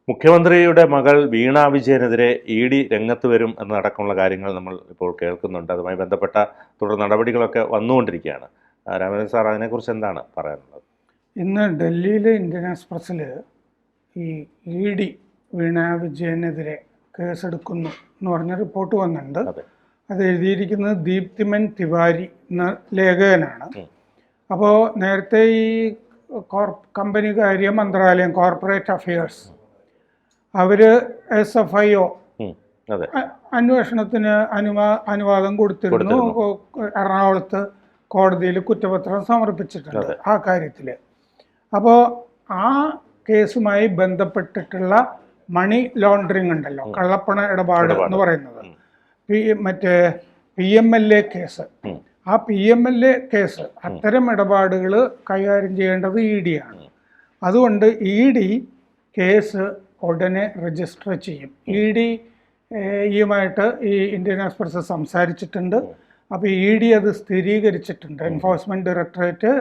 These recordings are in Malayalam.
മുഖ്യമന്ത്രിയുടെ മകൾ വീണ വിജയനെതിരെ ED രംഗത്ത് വരും എന്നടക്കമുള്ള കാര്യങ്ങൾ നമ്മൾ ഇപ്പോൾ കേൾക്കുന്നുണ്ട്. അതുമായി ബന്ധപ്പെട്ട തുടർ നടപടികളൊക്കെ വന്നുകൊണ്ടിരിക്കുകയാണ്. രാമചന്ദ്രൻ സാർ, അതിനെക്കുറിച്ച് എന്താണ് പറയാനുള്ളത്? ഇന്ന് ഡൽഹിയിലെ ഇന്ത്യൻ എക്സ്പ്രസ്സിൽ ഈ ED വീണ വിജയനെതിരെ കേസെടുക്കുന്നു എന്ന് പറഞ്ഞ റിപ്പോർട്ട് വന്നിട്ടുണ്ട്. അത് എഴുതിയിരിക്കുന്നത് ദീപ്തിമൻ തിവാരി എന്ന ലേഖകനാണ്. അപ്പോൾ നേരത്തെ ഈ കമ്പനി കാര്യ മന്ത്രാലയം, കോർപ്പറേറ്റ് അഫയേഴ്സ്, അവർ SFIO അന്വേഷണത്തിന് അനുവാദം കൊടുത്തിരുന്നു. എറണാകുളത്ത് കോടതിയിൽ കുറ്റപത്രം സമർപ്പിച്ചിട്ടുണ്ട് ആ കാര്യത്തിൽ. അപ്പോൾ ആ കേസുമായി ബന്ധപ്പെട്ടിട്ടുള്ള മണി ലോണ്ടറിങ് ഉണ്ടല്ലോ, കള്ളപ്പണ ഇടപാട് എന്ന് പറയുന്നത്, മറ്റേ PMLA കേസ്, ആ PMLA കേസ്, അത്തരം ഇടപാടുകൾ കൈകാര്യം ചെയ്യേണ്ടത് ED ആണ്. അതുകൊണ്ട് ED കേസ് ഉടനെ രജിസ്റ്റർ ചെയ്യും. ED യുമായിട്ട് ഈ ഇന്ത്യൻ എക്സ്പ്രസ് സംസാരിച്ചിട്ടുണ്ട്. അപ്പോൾ ED അത് സ്ഥിരീകരിച്ചിട്ടുണ്ട്. എൻഫോഴ്സ്മെൻറ്റ് ഡയറക്ടറേറ്റ്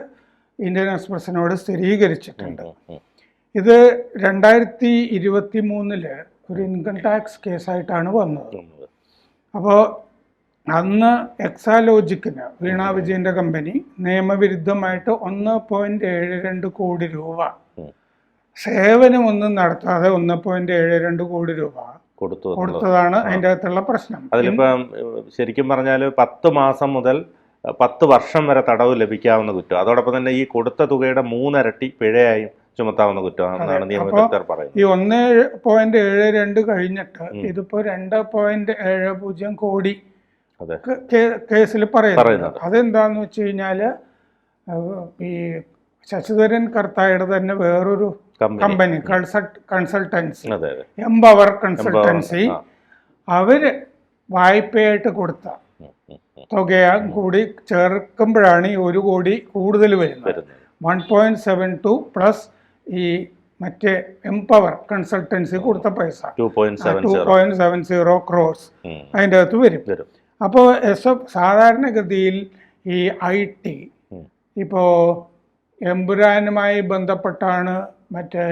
ഇന്ത്യൻ എക്സ്പ്രസിനോട് സ്ഥിരീകരിച്ചിട്ടുണ്ട്. ഇത് 2023 ഒരു ഇൻകം ടാക്സ് കേസായിട്ടാണ് വന്നത്. അപ്പോൾ അന്ന് എക്സാലോജിക്കിന്, വീണ വിജയൻ്റെ കമ്പനി, നിയമവിരുദ്ധമായിട്ട് 1.72 കോടി രൂപ സേവനമൊന്നും നടത്താതെ 1.72 കോടി രൂപ കൊടുത്തതാണ് അതിൻ്റെ അകത്തുള്ള പ്രശ്നം. അതിലിപ്പം ശരിക്കും പറഞ്ഞാൽ 10 മാസം മുതൽ 10 വർഷം വരെ തടവ് ലഭിക്കാവുന്ന കുറ്റം, അതോടൊപ്പം തന്നെ ഈ കൊടുത്ത തുകയുടെ 3 ഇരട്ടി പിഴയായും ചുമത്താവുന്ന കുറ്റമാണെന്നാണ് നിയമവിദഗ്ധർ പറയുന്നത്. ഈ 1.72 കഴിഞ്ഞിട്ട് ഇതിപ്പോ 2.70 കോടി കേസിൽ പറയുന്നത്. അതെന്താന്ന് വെച്ച് കഴിഞ്ഞാല് ഈ ശശിധരൻ കർത്തായുടെ തന്നെ വേറൊരു കമ്പനി, കൺസൾട്ടൻസി, എംപവർ കൺസൾട്ടൻസി, അവര് വായ്പയായിട്ട് കൊടുത്ത തുകയാ കൂടി ചേർക്കുമ്പോഴാണ് ഈ 1 കോടി കൂടുതൽ വരുന്നത്. 1.72 പ്ലസ് ഈ മറ്റേ എംപവർ കൺസൾട്ടൻസി കൊടുത്ത പൈസ 2.70 ക്രോർസ് അതിൻ്റെ അകത്ത് വരും. അപ്പോൾ സാധാരണഗതിയിൽ ഈ IT ഇപ്പോൾ എമ്പുരാനുമായി ബന്ധപ്പെട്ടാണ് മറ്റേ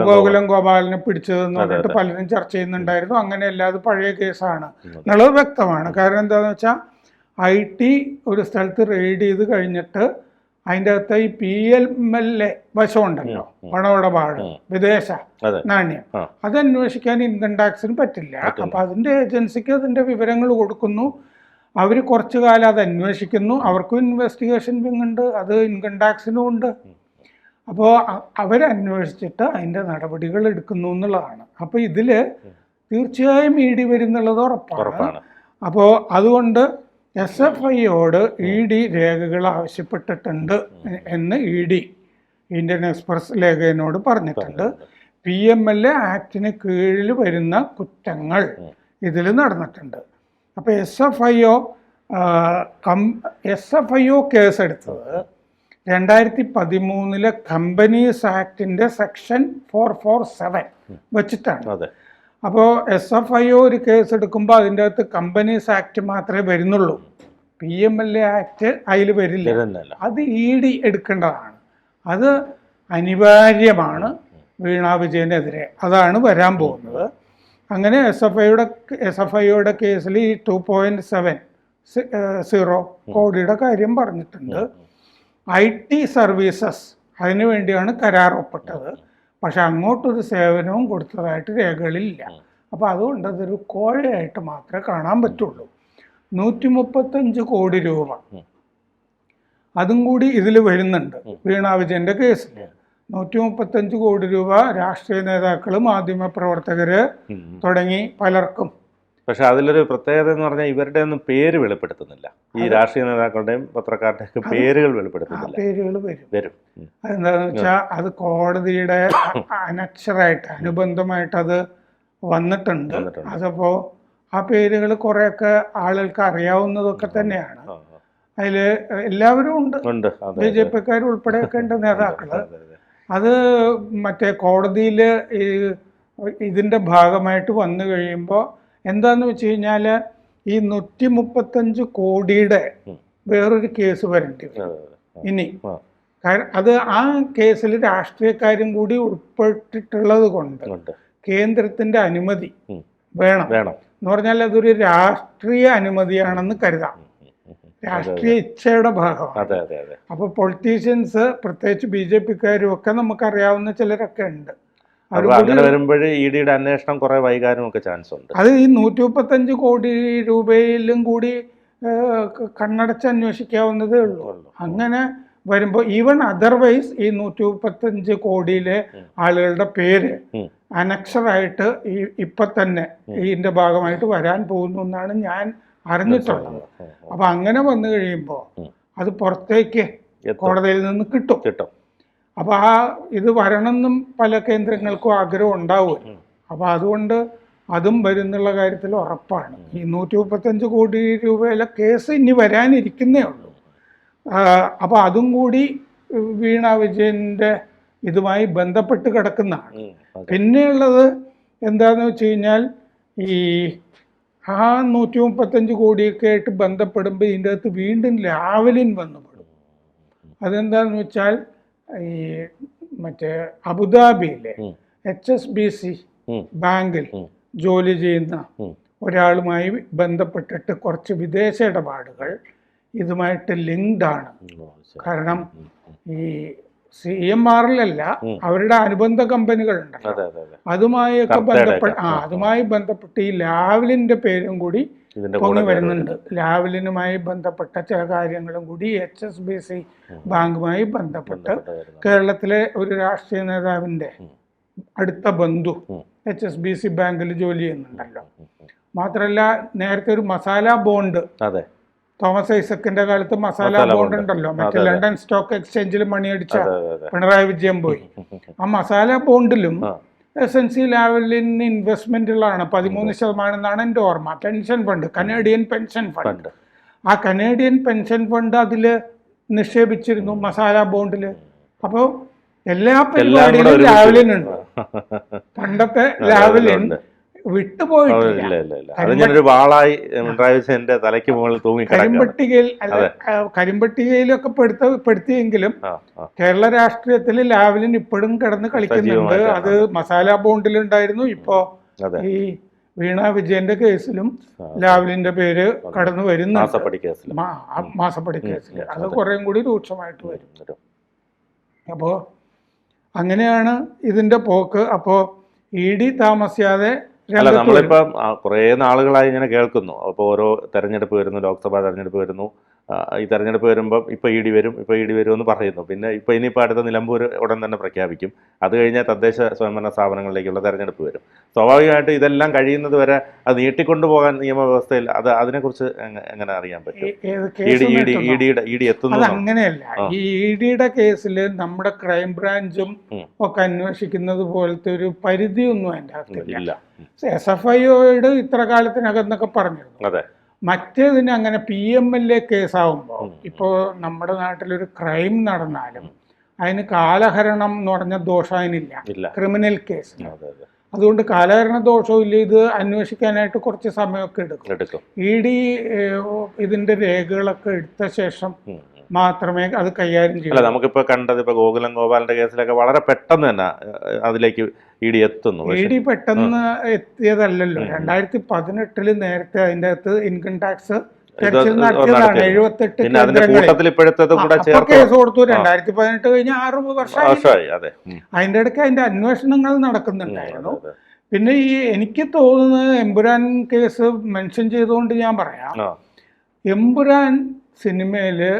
ഗോകുലം ഗോപാലിനെ പിടിച്ചതെന്ന് പറഞ്ഞിട്ട് പലരും ചർച്ച ചെയ്യുന്നുണ്ടായിരുന്നു. അങ്ങനെയല്ല, അത് പഴയ കേസാണ് എന്നുള്ളത് വ്യക്തമാണ്. കാരണം എന്താണെന്ന് വെച്ചാൽ IT ഒരു സ്ഥലത്ത് റെയ്ഡ് ചെയ്ത് കഴിഞ്ഞിട്ട് അതിൻ്റെ അകത്ത് ഈ PMLA വശമുണ്ടല്ലോ, പണമിടപാട്, വിദേശ നാണ്യം, അത് അന്വേഷിക്കാൻ ഇൻകം ടാക്സിന് പറ്റില്ല. അപ്പം അതിൻ്റെ ഏജൻസിക്ക് അതിൻ്റെ വിവരങ്ങൾ കൊടുക്കുന്നു. അവർ കുറച്ചു കാലം അത് അന്വേഷിക്കുന്നു. അവർക്കും ഇൻവെസ്റ്റിഗേഷൻ വിങ് ഉണ്ട്, അത് ഇൻകം ടാക്സിനും ഉണ്ട്. അപ്പോൾ അവരന്വേഷിച്ചിട്ട് അതിൻ്റെ നടപടികൾ എടുക്കുന്നു എന്നുള്ളതാണ്. അപ്പോൾ ഇതിൽ തീർച്ചയായും ED വരുന്നുള്ളത് ഉറപ്പാണ്. അപ്പോൾ അതുകൊണ്ട് SFIയോട് ED രേഖകൾ ആവശ്യപ്പെട്ടിട്ടുണ്ട് എന്ന് ED ഇന്ത്യൻ എക്സ്പ്രസ് ലേഖകനോട് പറഞ്ഞിട്ടുണ്ട്. PMLA ആക്ടിന് കീഴിൽ വരുന്ന കുറ്റങ്ങൾ ഇതിൽ നടന്നിട്ടുണ്ട്. അപ്പോൾ SFIO കേസെടുത്തത് 2013 കമ്പനീസ് ആക്ടിൻ്റെ സെക്ഷൻ 447 വെച്ചിട്ടാണ്. അപ്പോൾ SFIO ഒരു കേസ് എടുക്കുമ്പോൾ അതിൻ്റെ അകത്ത് കമ്പനീസ് ആക്ട് മാത്രമേ വരുന്നുള്ളൂ, PMLA ആക്ട് അതിൽ വരില്ല. അത് ED എടുക്കേണ്ടതാണ്. അത് അനിവാര്യമാണ് വീണ വിജയനെതിരെ. അതാണ് വരാൻ പോകുന്നത്. അങ്ങനെ SFIയുടെ കേസിൽ ഈ 2.70 കോടിയുടെ കാര്യം പറഞ്ഞിട്ടുണ്ട്. IT സർവീസസ് അതിനു വേണ്ടിയാണ് കരാർ ഒപ്പിട്ടത്. പക്ഷെ അങ്ങോട്ടൊരു സേവനവും കൊടുത്തതായിട്ട് രേഖകളില്ല. അപ്പോൾ അതുകൊണ്ട് അതൊരു കോഴയായിട്ട് മാത്രമേ കാണാൻ പറ്റുള്ളൂ. 135 കോടി രൂപ അതും കൂടി ഇതിൽ വരുന്നുണ്ട് വീണ വിജയൻ്റെ കേസിൽ. 135 കോടി രൂപ രാഷ്ട്രീയ നേതാക്കൾ, മാധ്യമപ്രവർത്തകര് തുടങ്ങി പലർക്കും. പക്ഷെ അതിലൊരു പ്രത്യേകത എന്ന് പറഞ്ഞാൽ ഇവരുടെ ഒന്നും പേര് വെളിപ്പെടുത്തുന്നില്ല. ഈ രാഷ്ട്രീയ നേതാക്കളുടെയും പത്രക്കാരുടെയൊക്കെ പേരുകൾ വെളിപ്പെടുത്തുന്നില്ല. പേരുകൾ വരും. അതെന്താണെന്ന് വെച്ചാൽ അത് കോടതിയുടെ അനക്ഷരായിട്ട്, അനുബന്ധമായിട്ട് അത് വന്നിട്ടുണ്ട്. അതപ്പോൾ ആ പേരുകൾ കുറേയൊക്കെ ആളുകൾക്ക് അറിയാവുന്നതൊക്കെ തന്നെയാണ്. അതിൽ എല്ലാവരും ഉണ്ട്, BJPക്കാർ ഉൾപ്പെടെയൊക്കെ ഉണ്ട് നേതാക്കള്. അത് മറ്റേ കോടതിയിൽ ഇതിൻ്റെ ഭാഗമായിട്ട് വന്നു കഴിയുമ്പോൾ എന്താന്ന് വെച്ച് കഴിഞ്ഞാൽ ഈ 135 കോടിയുടെ വേറൊരു കേസ് വരേണ്ടി വരും ഇനി. അത് ആ കേസിൽ രാഷ്ട്രീയക്കാരും കൂടി ഉൾപ്പെട്ടിട്ടുള്ളത് കൊണ്ട് കേന്ദ്രത്തിന്റെ അനുമതി വേണം എന്ന് പറഞ്ഞാൽ അതൊരു രാഷ്ട്രീയ അനുമതിയാണെന്ന് കരുതാം. രാഷ്ട്രീയ ഇച്ഛയുടെ ഭാഗമാണ്. അപ്പൊ പൊളിറ്റീഷ്യൻസ്, പ്രത്യേകിച്ച് BJP-ക്കാരും ഒക്കെ നമുക്കറിയാവുന്ന ചിലരൊക്കെ ഉണ്ട്. വരുമ്പോഴേ ഇഡിയുടെ അന്വേഷണം കുറെ വൈകാനും ഒക്കെ ചാൻസ് ഉണ്ട്. അത് ഈ 135 കോടി രൂപയിലും കൂടി കണ്ണടച്ച് അന്വേഷിക്കാവുന്നതേ ഉള്ളൂ. അങ്ങനെ വരുമ്പോൾ ഈവൻ അതർവൈസ് ഈ 135 കോടിയിലെ ആളുകളുടെ പേര് അനക്ഷറായിട്ട് ഇപ്പൊ തന്നെ ഇതിന്റെ ഭാഗമായിട്ട് വരാൻ പോകുന്നു എന്നാണ് ഞാൻ അറിഞ്ഞിട്ടുള്ളത്. അപ്പൊ അങ്ങനെ വന്നു കഴിയുമ്പോൾ അത് പുറത്തേക്ക് കോടതിയിൽ നിന്ന് കിട്ടും. അപ്പൊ ഇത് വരണമെന്നും പല കേന്ദ്രങ്ങൾക്കും ആഗ്രഹം ഉണ്ടാവും. അപ്പൊ അതുകൊണ്ട് അതും വരുന്നുള്ള കാര്യത്തിൽ ഉറപ്പാണ്. ഈ 135 കോടി രൂപയിലെ കേസ് ഇനി വരാനിരിക്കുന്നേ ഉള്ളൂ. അപ്പൊ അതും കൂടി വീണ വിജയന്റെ ഇതുമായി ബന്ധപ്പെട്ട് കിടക്കുന്നതാണ്. പിന്നെയുള്ളത് എന്താന്ന് വെച്ച് കഴിഞ്ഞാൽ ഈ 135 കോടിയൊക്കെ ആയിട്ട് ബന്ധപ്പെടുമ്പോൾ ഇതിൻ്റെ അകത്ത് വീണ്ടും ലാവലിൻ വന്നുപെടും. അതെന്താന്ന് വെച്ചാൽ ഈ മറ്റേ അബുദാബിയിലെ HSBC ബാങ്കിൽ ജോലി ചെയ്യുന്ന ഒരാളുമായി ബന്ധപ്പെട്ടിട്ട് കുറച്ച് വിദേശ ഇടപാടുകൾ ഇതുമായിട്ട് ലിങ്ക്ഡ് ആണ്. കാരണം ഈ CMRലല്ല, അവരുടെ അനുബന്ധ കമ്പനികൾ ഉണ്ടല്ലോ, അതുമായി ബന്ധപ്പെട്ട് ഈ ലാവലിന്റെ പേരും കൂടി പൊങ്ങി വരുന്നുണ്ട്. ലാവലിനുമായി ബന്ധപ്പെട്ട ചില കാര്യങ്ങളും കൂടി HSBC ബാങ്കുമായി ബന്ധപ്പെട്ട് കേരളത്തിലെ ഒരു രാഷ്ട്രീയ നേതാവിന്റെ അടുത്ത ബന്ധു HSBC ബാങ്കിൽ ജോലി ചെയ്യുന്നുണ്ടല്ലോ. മാത്രമല്ല, നേരത്തെ ഒരു മസാല ബോണ്ട്, തോമസ് ഐസക്കിന്റെ കാലത്ത് മസാല ബോണ്ട് ഉണ്ടല്ലോ, മറ്റേ ലണ്ടൻ സ്റ്റോക്ക് എക്സ്ചേഞ്ചിൽ മണിയടിച്ച പിണറായി വിജയൻ പോയി. ആ മസാല ബോണ്ടിലും SNC ലാവലിൻ ഇൻവെസ്റ്റ്മെന്റുകളാണ്. 13% എന്നാണ് എൻ്റെ ഓർമ്മ. Pension fund, Canadian pension fund. ആ കനേഡിയൻ പെൻഷൻ ഫണ്ട് അതിൽ നിക്ഷേപിച്ചിരുന്നു മസാല ബോണ്ടിൽ. അപ്പോൾ എല്ലാ പരിപാടിയിലും ലാവലിൻ ഉണ്ട്. പണ്ടത്തെ ലാവലിൻ വിട്ടുപോയിട്ടില്ല. കരിമ്പട്ടികയിലൊക്കെ പെടുത്തിയെങ്കിലും കേരള രാഷ്ട്രീയത്തിൽ ലാവലിൻ ഇപ്പോഴും കിടന്ന് കളിക്കുന്നുണ്ട്. അത് മസാല ബോണ്ടിലുണ്ടായിരുന്നു. ഇപ്പോ ഈ വീണ വിജയന്റെ കേസിലും ലാവലിന്റെ പേര് കടന്നു വരുന്നു. മാസപ്പടി കേസിൽ അത് കുറേം കൂടി രൂക്ഷമായിട്ട് വരും. അപ്പോ അങ്ങനെയാണ് ഇതിന്റെ പോക്ക്. അപ്പോ ED താമസിയാതെ അല്ല, നമ്മളിപ്പം കുറേ നാളുകളായി ഇങ്ങനെ കേൾക്കുന്നു. അപ്പോൾ ഓരോ തെരഞ്ഞെടുപ്പ് വരുന്നു, ലോക്സഭാ തെരഞ്ഞെടുപ്പ് വരുന്നു. ഈ തെരഞ്ഞെടുപ്പ് വരുമ്പം ഇപ്പോൾ ED വരും എന്ന് പറയുന്നു. പിന്നെ ഇനിയിപ്പോൾ അടുത്ത നിലമ്പൂർ ഉടൻ തന്നെ പ്രഖ്യാപിക്കും. അത് കഴിഞ്ഞാൽ തദ്ദേശ സ്വയംഭരണ സ്ഥാപനങ്ങളിലേക്കുള്ള തെരഞ്ഞെടുപ്പ് വരും. സ്വാഭാവികമായിട്ട് ഇതെല്ലാം കഴിയുന്നത് വരെ അത് നീട്ടിക്കൊണ്ടുപോകാൻ നിയമവ്യവസ്ഥയിൽ അതിനെക്കുറിച്ച് എങ്ങനെ അറിയാൻ പറ്റും? ED എത്തുന്നു? അങ്ങനെയല്ല. ഈ EDയുടെ കേസിൽ നമ്മുടെ ക്രൈംബ്രാഞ്ചും ഒക്കെ അന്വേഷിക്കുന്നത് പോലത്തെ ഒരു പരിധിയൊന്നും അതിൻ്റെ അകത്തില്ല. SFIയോട് ഇത്ര കാലത്തിനകം എന്നൊക്കെ പറഞ്ഞിരുന്നു. മറ്റേതിന് അങ്ങനെ PMLA കേസാവുമ്പോൾ, ഇപ്പോൾ നമ്മുടെ നാട്ടിലൊരു ക്രൈം നടന്നാലും അതിന് കാലഹരണം എന്ന് പറഞ്ഞ ദോഷം അതിനില്ല ക്രിമിനൽ കേസിന്. അതുകൊണ്ട് കാലഹരണ ദോഷവും ഇല്ല. ഇത് അന്വേഷിക്കാനായിട്ട് കുറച്ച് സമയമൊക്കെ എടുക്കും. ED ഇതിന്റെ രേഖകളൊക്കെ എടുത്ത ശേഷം മാത്രമേ അത് കൈകാര്യം ചെയ്യൂ. നമുക്കിപ്പോൾ കണ്ടത് ഇപ്പോൾ ഗോകുലം ഗോപാലിന്റെ കേസിലൊക്കെ വളരെ പെട്ടെന്ന് തന്നെ അതിലേക്ക് ED എത്തുന്നു. ED പെട്ടെന്ന് എത്തിയതല്ലല്ലോ. 2018 നേരത്തെ അതിൻ്റെ അകത്ത് ഇൻകം ടാക്സ് നടത്തിയതാണ്. 78 കേസ് കൊടുത്തു. 2018 കഴിഞ്ഞ 6 വർഷമായി. അതിൻ്റെ ഇടയ്ക്ക് അതിന്റെ അന്വേഷണങ്ങൾ നടക്കുന്നുണ്ടായിരുന്നു. പിന്നെ എനിക്ക് തോന്നുന്നത് എമ്പുരാൻ കേസ് മെൻഷൻ ചെയ്തുകൊണ്ട് ഞാൻ പറയാം, എമ്പുരാൻ സിനിമയില്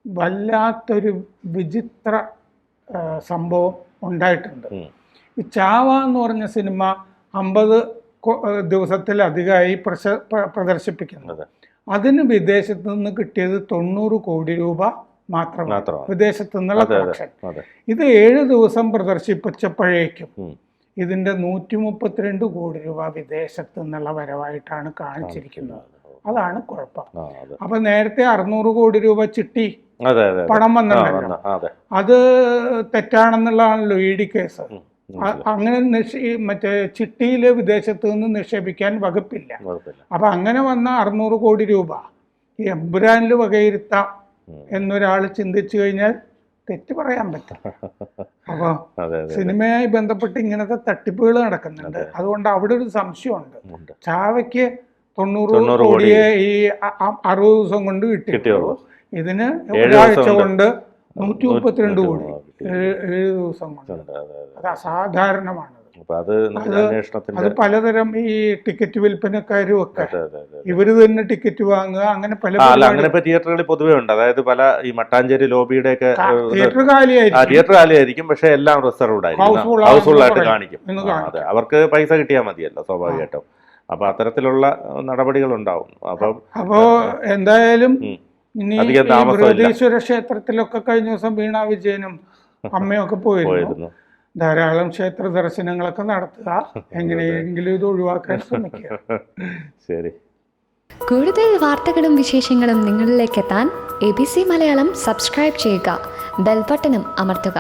വല്ലാത്തൊരു വിചിത്ര സംഭവം ഉണ്ടായിട്ടുണ്ട്. ഈ ചാവ എന്ന് പറഞ്ഞ സിനിമ 50 ദിവസത്തിലധികമായി പ്രദർശിപ്പിക്കുന്നത്. അതിന് വിദേശത്ത് നിന്ന് കിട്ടിയത് 90 കോടി രൂപ മാത്രമാണ്, വിദേശത്ത് നിന്നുള്ള കളക്ഷൻ. ഇത് 7 ദിവസം പ്രദർശിപ്പിച്ചപ്പോഴേക്കും ഇതിന്റെ 132 കോടി രൂപ വിദേശത്ത് നിന്നുള്ള വരവായിട്ടാണ് കാണിച്ചിരിക്കുന്നത്. അതാണ് കുഴപ്പം. അപ്പൊ നേരത്തെ 600 കോടി രൂപ ചിട്ടി പണം വന്നിട്ടുണ്ടല്ലോ, അത് തെറ്റാണെന്നുള്ളതാണല്ലോ ED കേസ്. അങ്ങനെ മറ്റേ ചിട്ടിയില് വിദേശത്ത് നിന്ന് നിക്ഷേപിക്കാൻ വകുപ്പില്ല. അപ്പൊ അങ്ങനെ വന്ന 600 കോടി രൂപ ഈ എമ്പുരാനിൽ വകയിരുത്താം എന്നൊരാൾ ചിന്തിച്ചു കഴിഞ്ഞാൽ തെറ്റ് പറയാൻ പറ്റും. അപ്പോൾ അതെ അതെ സിനിമയായി ബന്ധപ്പെട്ട് ഇങ്ങനത്തെ തട്ടിപ്പുകൾ നടക്കുന്നുണ്ട്. അതുകൊണ്ട് അവിടെ ഒരു സംശയമുണ്ട്. ഉണ്ട്. ചാവയ്ക്ക് 90 90 കോടിയെ ഈ 60 ദിവസം കൊണ്ട് കിട്ടിയുള്ളൂ. ഇതിന് 7 ഒരാഴ്ച ദിവസം കൊണ്ട് 132 കോടി, കിട്ടി. 7 ദിവസം കൊണ്ട്. ഉണ്ട്. അതെ അതെ. അത് അസാധാരണമാണ്. അപ്പൊ അത് അന്വേഷണത്തിന്റെ അത് പലതരം ഈ ടിക്കറ്റ് വിൽപ്പനക്കാരും ഒക്കെ അതെ അതെ അതെ. ഇവര് തന്നെ ടിക്കറ്റ് വാങ്ങുക, അങ്ങനെ പല അല്ല അങ്ങനെ ഇപ്പൊ തിയേറ്ററുകളിൽ പൊതുവേ ഉണ്ട്. അതായത് പല ഈ മട്ടാഞ്ചേരി ലോബിയുടെ ഒക്കെ തിയേറ്റർ കാലിയായിരിക്കും. തിയേറ്റർ കാലിയായിരിക്കും, പക്ഷെ എല്ലാം റിസർവ്ഡ് ആയിരിക്കും, Housefull ഹൗസ്ഫുൾ ആയിട്ട് ആണെന്ന് കാണിക്കും. എന്ന് അതെ, അവർക്ക് പൈസ കിട്ടിയാൽ മതിയല്ലോ സ്വാഭാവികമായിട്ടും. അപ്പൊ അത്തരത്തിലുള്ള നടപടികൾ ഉണ്ടാവും. അപ്പം അപ്പോ എന്തായാലും ഇനി അധികം ഈ താമസമില്ല. ബൃഹദീശ്വര ക്ഷേത്രത്തിലൊക്കെ കഴിഞ്ഞ ദിവസം വീണ വിജയനും അമ്മയൊക്കെ പോയിരുന്നു. പോയിരുന്നു. ധാരാളം ക്ഷേത്ര ദർശനങ്ങളൊക്കെ നടത്തുക, എങ്ങനെയെങ്കിലും ഇത് ഒഴിവാക്കാൻ ശ്രമിക്കുക. ശരി. കൂടുതൽ വാർത്തകളും വിശേഷങ്ങളും നിങ്ങളിലേക്ക് എത്താൻ ABC മലയാളം സബ്സ്ക്രൈബ് ചെയ്യുക, ബെൽബട്ടനും അമർത്തുക.